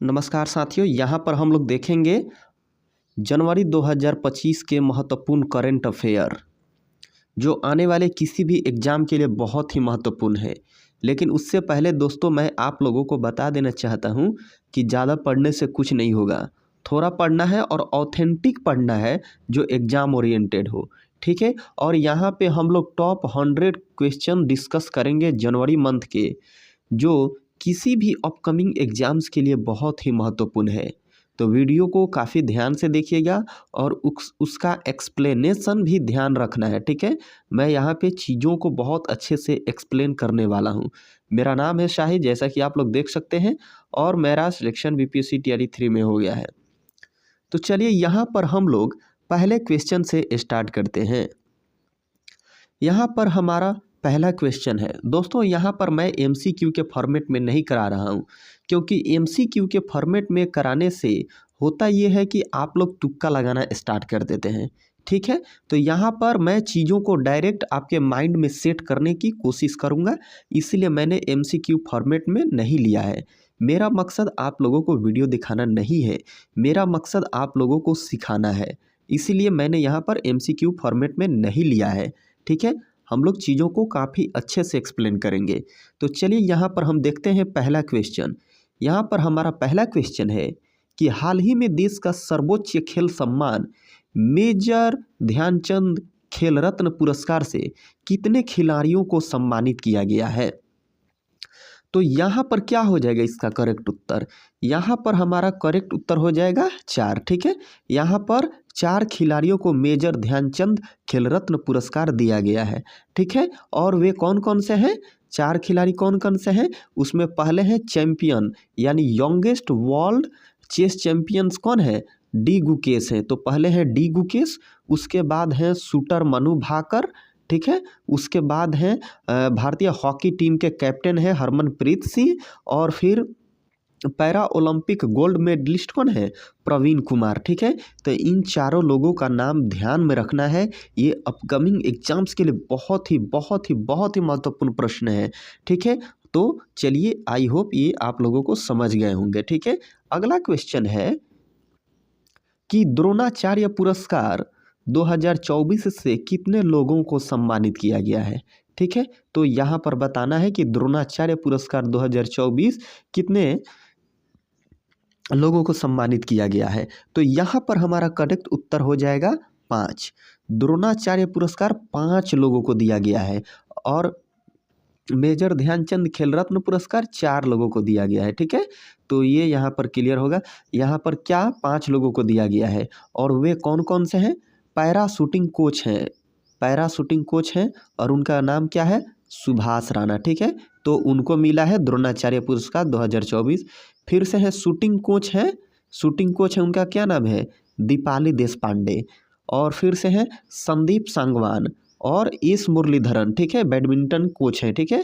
नमस्कार साथियों, यहाँ पर हम लोग देखेंगे जनवरी 2025 के महत्वपूर्ण करंट अफेयर जो आने वाले किसी भी एग्ज़ाम के लिए बहुत ही महत्वपूर्ण है। लेकिन उससे पहले दोस्तों मैं आप लोगों को बता देना चाहता हूँ कि ज़्यादा पढ़ने से कुछ नहीं होगा। थोड़ा पढ़ना है और ऑथेंटिक पढ़ना है जो एग्ज़ाम ओरिएंटेड हो, ठीक है। और यहाँ पे हम लोग टॉप 100 क्वेश्चन डिस्कस करेंगे जनवरी मंथ के, जो किसी भी अपकमिंग एग्ज़ाम्स के लिए बहुत ही महत्वपूर्ण है। तो वीडियो को काफ़ी ध्यान से देखिएगा और उसका एक्सप्लेनेशन भी ध्यान रखना है, ठीक है। मैं यहाँ पे चीज़ों को बहुत अच्छे से एक्सप्लेन करने वाला हूँ। मेरा नाम है शाहिद, जैसा कि आप लोग देख सकते हैं, और मेरा सिलेक्शन बीपीएससी टीआरई 3 में हो गया है। तो चलिए यहाँ पर हम लोग पहले क्वेश्चन से स्टार्ट करते हैं। यहाँ पर हमारा पहला क्वेश्चन है दोस्तों। यहाँ पर मैं एमसीक्यू के फॉर्मेट में नहीं करा रहा हूँ, क्योंकि एमसीक्यू के फॉर्मेट में कराने से होता ये है कि आप लोग तुक्का लगाना स्टार्ट कर देते हैं, ठीक है। तो यहाँ पर मैं चीज़ों को डायरेक्ट आपके माइंड में सेट करने की कोशिश करूँगा, इसलिए मैंने एमसीक्यू फॉर्मेट में नहीं लिया है। मेरा मकसद आप लोगों को वीडियो दिखाना नहीं है, मेरा मकसद आप लोगों को सिखाना है, इसीलिए मैंने यहाँ पर एमसीक्यू फॉर्मेट में नहीं लिया है, ठीक है। हम लोग चीज़ों को काफ़ी अच्छे से एक्सप्लेन करेंगे। तो चलिए यहाँ पर हम देखते हैं पहला क्वेश्चन। यहाँ पर हमारा पहला क्वेश्चन है कि हाल ही में देश का सर्वोच्च खेल सम्मान मेजर ध्यानचंद खेल रत्न पुरस्कार से कितने खिलाड़ियों को सम्मानित किया गया है। तो यहाँ पर क्या हो जाएगा इसका करेक्ट उत्तर? यहाँ पर हमारा करेक्ट उत्तर हो जाएगा 4, ठीक है। यहाँ पर 4 खिलाड़ियों को मेजर ध्यानचंद खेल रत्न पुरस्कार दिया गया है, ठीक है। और वे कौन कौन से हैं? 4 खिलाड़ी कौन कौन से हैं? उसमें पहले हैं चैंपियन यानी यंगेस्ट वर्ल्ड चेस चैंपियंस कौन है? डी गुकेश हैं। तो पहले हैं डी गुकेश, उसके बाद हैं शूटर मनु भाकर, ठीक है। उसके बाद हैं भारतीय हॉकी टीम के कैप्टन है हरमनप्रीत सिंह, और फिर पैरा ओलंपिक गोल्ड मेडलिस्ट कौन है? प्रवीण कुमार, ठीक है। तो इन चारों लोगों का नाम ध्यान में रखना है, ये अपकमिंग एग्जाम्स के लिए बहुत ही महत्वपूर्ण प्रश्न है, ठीक है। तो चलिए, आई होप ये आप लोगों को समझ गए होंगे, ठीक है। अगला क्वेश्चन है कि द्रोणाचार्य पुरस्कार 2024 से कितने लोगों को सम्मानित किया गया है, ठीक है। तो यहाँ पर बताना है कि द्रोणाचार्य पुरस्कार 2024 कितने लोगों को सम्मानित किया गया है। तो यहाँ पर हमारा करेक्ट उत्तर हो जाएगा 5। द्रोणाचार्य पुरस्कार 5 लोगों को दिया गया है, और मेजर ध्यानचंद खेल रत्न पुरस्कार 4 लोगों को दिया गया है, ठीक है। तो ये यहाँ पर क्लियर होगा। यहाँ पर क्या 5 लोगों को दिया गया है, और वे कौन कौन से हैं? पैरा शूटिंग कोच हैं, पैरा शूटिंग कोच हैं, और उनका नाम क्या है? सुभाष राणा, ठीक है। तो उनको मिला है द्रोणाचार्य पुरस्कार 2024। फिर से है शूटिंग कोच हैं, शूटिंग कोच है, उनका क्या नाम है? दीपाली देशपांडे। और फिर से है संदीप सांगवान और एस मुरलीधरन, ठीक है, बैडमिंटन कोच हैं, ठीक है।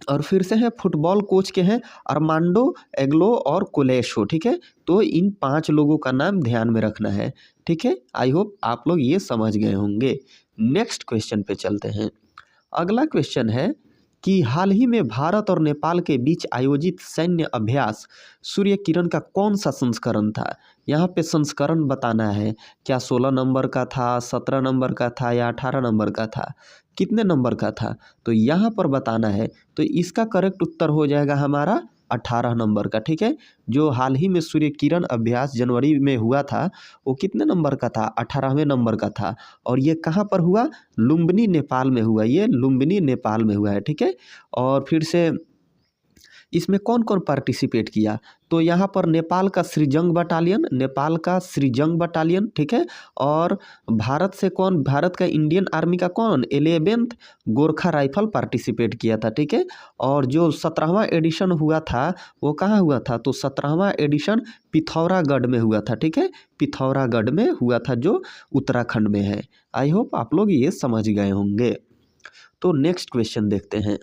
और फिर से है फुटबॉल कोच के हैं अरमांडो एग्लो और कोलेशो, ठीक है। तो इन 5 लोगों का नाम ध्यान में रखना है, ठीक है। आई होप आप लोग ये समझ गए होंगे। नेक्स्ट क्वेश्चन पे चलते हैं। अगला क्वेश्चन है कि हाल ही में भारत और नेपाल के बीच आयोजित सैन्य अभ्यास सूर्य किरण का कौन सा संस्करण था? यहाँ पे संस्करण बताना है, क्या 16 नंबर का था, 17 नंबर का था, या 18 नंबर का था, कितने नंबर का था? तो यहाँ पर बताना है। तो इसका करेक्ट उत्तर हो जाएगा हमारा 18 नंबर का, ठीक है। जो हाल ही में सूर्य किरण अभ्यास जनवरी में हुआ था, वो कितने नंबर का था? 18वें नंबर का था। और ये कहाँ पर हुआ? लुम्बिनी नेपाल में हुआ, ये लुम्बिनी नेपाल में हुआ है, ठीक है। और फिर से इसमें कौन कौन पार्टिसिपेट किया? तो यहाँ पर नेपाल का सृजंग बटालियन, नेपाल का सृजंग बटालियन, ठीक है। और भारत से कौन? भारत का इंडियन आर्मी का कौन? 11th गोरखा राइफल पार्टिसिपेट किया था, ठीक है। और जो 17वां एडिशन हुआ था वो कहाँ हुआ था? तो 17वां एडिशन पिथौरागढ़ में हुआ था, ठीक है। पिथौरागढ़ में हुआ था, जो उत्तराखंड में है। आई होप आप लोग ये समझ गए होंगे। तो नेक्स्ट क्वेश्चन देखते हैं।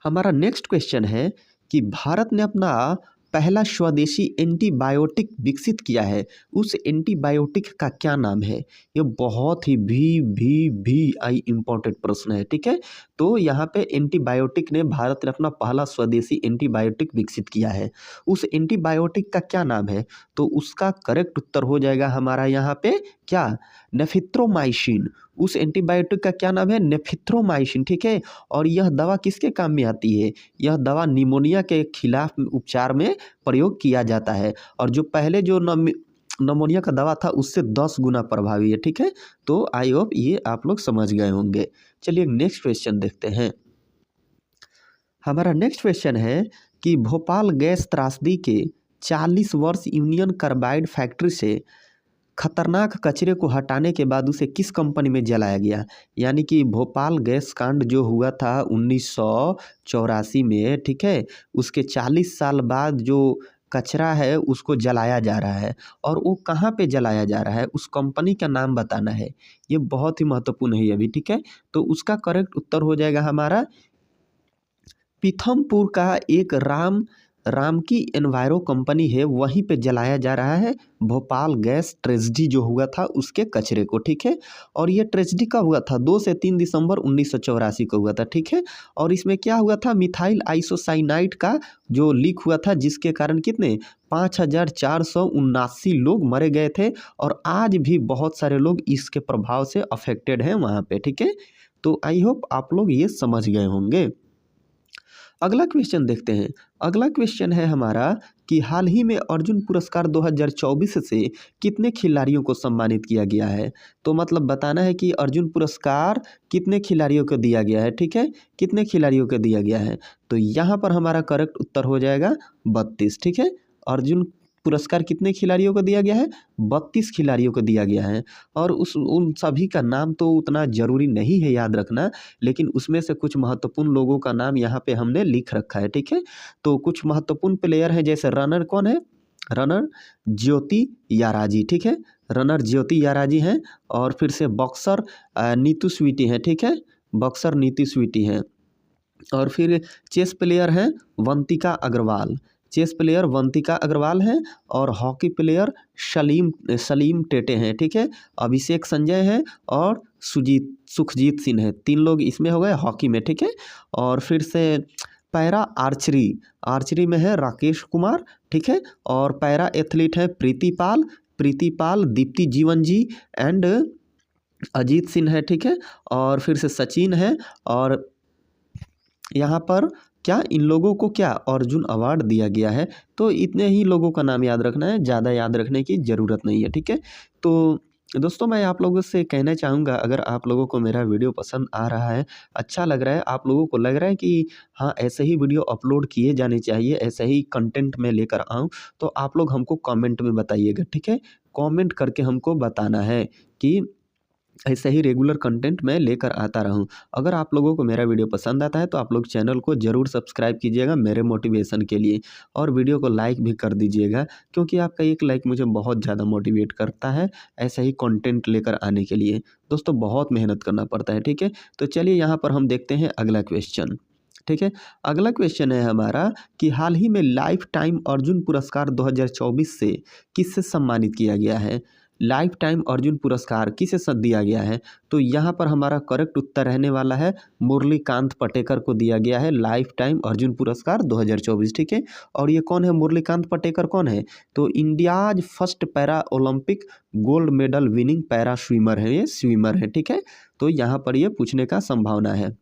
हमारा नेक्स्ट क्वेश्चन है कि भारत ने अपना पहला स्वदेशी एंटीबायोटिक विकसित किया है, उस एंटीबायोटिक का क्या नाम है? ये बहुत ही भी आई इम्पोर्टेंट प्रश्न है, ठीक है। तो यहाँ पे एंटीबायोटिक ने भारत ने अपना पहला स्वदेशी एंटीबायोटिक विकसित किया है, उस एंटीबायोटिक का क्या नाम है? तो उसका करेक्ट उत्तर हो जाएगा हमारा यहाँ पे क्या, नेफिथ्रोमाइसिन। उस एंटीबायोटिक का क्या नाम है? नेफिथ्रोमाइसिन, ठीक है। और यह दवा किसके काम में आती है? यह दवा निमोनिया के खिलाफ उपचार में प्रयोग किया जाता है, और जो पहले जो नमोनिया का दवा था उससे 10 गुना प्रभावी है, ठीक है। तो आई होप ये आप लोग समझ गए होंगे। चलिए नेक्स्ट क्वेश्चन देखते हैं। हमारा नेक्स्ट क्वेश्चन है कि भोपाल गैस त्रासदी के 40 वर्ष यूनियन कार्बाइड फैक्ट्री से खतरनाक कचरे को हटाने के बाद उसे किस कंपनी में जलाया गया? यानी कि भोपाल गैस कांड जो हुआ था 1984 में, ठीक है, उसके 40 साल बाद जो कचरा है उसको जलाया जा रहा है, और वो कहाँ पे जलाया जा रहा है, उस कंपनी का नाम बताना है। ये बहुत ही महत्वपूर्ण है अभी, ठीक है। तो उसका करेक्ट उत्तर हो जाएगा हमारा पीथमपुर का एक राम की एनवायरो कंपनी है, वहीं पे जलाया जा रहा है भोपाल गैस ट्रेजेडी जो हुआ था उसके कचरे को, ठीक है। और ये ट्रेजेडी कब हुआ था? 2 से 3 दिसंबर 1984 को हुआ था, ठीक है। और इसमें क्या हुआ था? मिथाइल आइसोसाइनाइड का जो लीक हुआ था, जिसके कारण कितने 5479 लोग मरे गए थे, और आज भी बहुत सारे लोग इसके प्रभाव से अफेक्टेड हैं वहाँ पे, ठीक है। तो आई होप आप लोग ये समझ गए होंगे। अगला क्वेश्चन देखते हैं। अगला क्वेश्चन है हमारा कि हाल ही में अर्जुन पुरस्कार 2024 से कितने खिलाड़ियों को सम्मानित किया गया है? तो मतलब बताना है कि अर्जुन पुरस्कार कितने खिलाड़ियों को दिया गया है, ठीक है, कितने खिलाड़ियों को दिया गया है? तो यहाँ पर हमारा करेक्ट उत्तर हो जाएगा 32, ठीक है। अर्जुन पुरस्कार कितने खिलाड़ियों को दिया गया है? 32 खिलाड़ियों को दिया गया है। और उन सभी का नाम तो उतना ज़रूरी नहीं है याद रखना, लेकिन उसमें से कुछ महत्वपूर्ण लोगों का नाम यहाँ पे हमने लिख रखा है, ठीक है। तो कुछ महत्वपूर्ण प्लेयर हैं, जैसे रनर कौन है? रनर ज्योति याराजी, ठीक है, रनर ज्योति याराजी हैं। और फिर से बॉक्सर नीतू स्वीटी हैं, ठीक है, बॉक्सर नीतू स्वीटी हैं। और फिर चेस प्लेयर हैं वंतिका अग्रवाल, चेस प्लेयर वंतिका अग्रवाल हैं। और हॉकी प्लेयर सलीम टेटे हैं, ठीक है, अभिषेक संजय हैं और सुखजीत सिंह हैं। 3 लोग इसमें हो गए हॉकी में, ठीक है। और फिर से पैरा आर्चरी में है राकेश कुमार, ठीक है। और पैरा एथलीट है प्रीति पाल, दीप्ति जीवन जी एंड अजीत सिंह है, ठीक है। और फिर से सचिन है। और यहाँ पर क्या इन लोगों को क्या अर्जुन अवार्ड दिया गया है? तो इतने ही लोगों का नाम याद रखना है, ज़्यादा याद रखने की ज़रूरत नहीं है, ठीक है। तो दोस्तों मैं आप लोगों से कहना चाहूँगा, अगर आप लोगों को मेरा वीडियो पसंद आ रहा है, अच्छा लग रहा है, आप लोगों को लग रहा है कि हाँ ऐसे ही वीडियो अपलोड किए जाने चाहिए, ऐसे ही कंटेंट मैं लेकर आऊँ, तो आप लोग हमको कमेंट में बताइएगा, ठीक है। कमेंट करके हमको बताना है कि ऐसे ही रेगुलर कंटेंट मैं लेकर आता रहूं। अगर आप लोगों को मेरा वीडियो पसंद आता है तो आप लोग चैनल को ज़रूर सब्सक्राइब कीजिएगा मेरे मोटिवेशन के लिए, और वीडियो को लाइक भी कर दीजिएगा, क्योंकि आपका एक लाइक मुझे बहुत ज़्यादा मोटिवेट करता है ऐसा ही कंटेंट लेकर आने के लिए। दोस्तों बहुत मेहनत करना पड़ता है, ठीक है। तो चलिए यहाँ पर हम देखते हैं अगला क्वेश्चन, ठीक है। अगला क्वेश्चन है हमारा कि हाल ही में लाइफ टाइम अर्जुन पुरस्कार 2024 से किससे सम्मानित किया गया है? लाइफ टाइम अर्जुन पुरस्कार किसे दिया गया है? तो यहाँ पर हमारा करेक्ट उत्तर रहने वाला है मुरलीकांत पटेकर को दिया गया है लाइफ टाइम अर्जुन पुरस्कार 2024, ठीक है। और ये कौन है मुरलीकांत पटेकर, कौन है? तो India's first para Olympic gold medal winning para swimmer है, ये स्विमर है, ठीक है। तो यहाँ पर ये पूछने का संभावना है।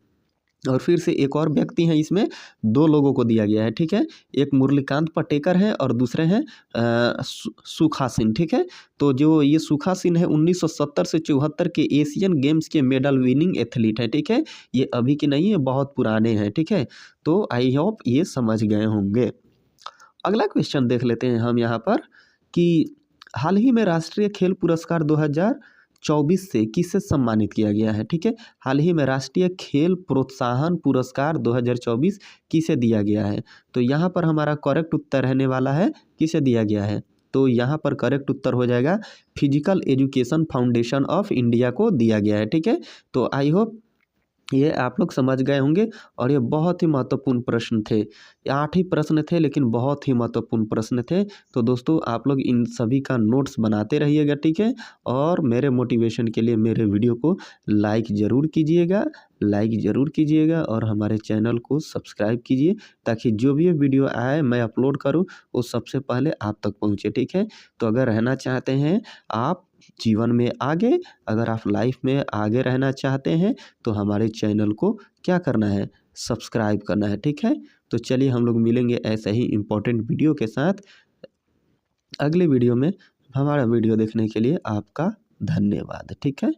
और फिर से एक और व्यक्ति हैं, इसमें 2 लोगों को दिया गया है, ठीक है। एक मुरलीकांत पटेकर हैं और दूसरे हैं सुखा सिंह, ठीक है। तो जो ये सुखा सिंह है 1970 से 74 के एशियन गेम्स के मेडल विनिंग एथलीट है, ठीक है। ये अभी के नहीं है, बहुत पुराने हैं, ठीक है। तो आई होप ये समझ गए होंगे। अगला क्वेश्चन देख लेते हैं हम यहाँ पर कि हाल ही में राष्ट्रीय खेल पुरस्कार 2024 से किसे सम्मानित किया गया है, ठीक है। हाल ही में राष्ट्रीय खेल प्रोत्साहन पुरस्कार 2024 किसे दिया गया है? तो यहाँ पर हमारा करेक्ट उत्तर रहने वाला है किसे दिया गया है? तो यहाँ पर करेक्ट उत्तर हो जाएगा physical education foundation of India को दिया गया है, ठीक है। तो आई होप ये आप लोग समझ गए होंगे और ये बहुत ही महत्वपूर्ण प्रश्न थे। 8 ही प्रश्न थे लेकिन बहुत ही महत्वपूर्ण प्रश्न थे। तो दोस्तों आप लोग इन सभी का नोट्स बनाते रहिएगा, ठीक है? और मेरे मोटिवेशन के लिए मेरे वीडियो को लाइक ज़रूर कीजिएगा और हमारे चैनल को सब्सक्राइब कीजिए ताकि जो भी वीडियो आए मैं अपलोड करूँ वो सबसे पहले आप तक पहुँचे, ठीक है? तो अगर रहना चाहते हैं आप जीवन में आगे, अगर आप लाइफ में आगे रहना चाहते हैं तो हमारे चैनल को क्या करना है, सब्सक्राइब करना है, ठीक है? तो चलिए हम लोग मिलेंगे ऐसे ही इम्पोर्टेंट वीडियो के साथ अगले वीडियो में। हमारा वीडियो देखने के लिए आपका धन्यवाद, ठीक है?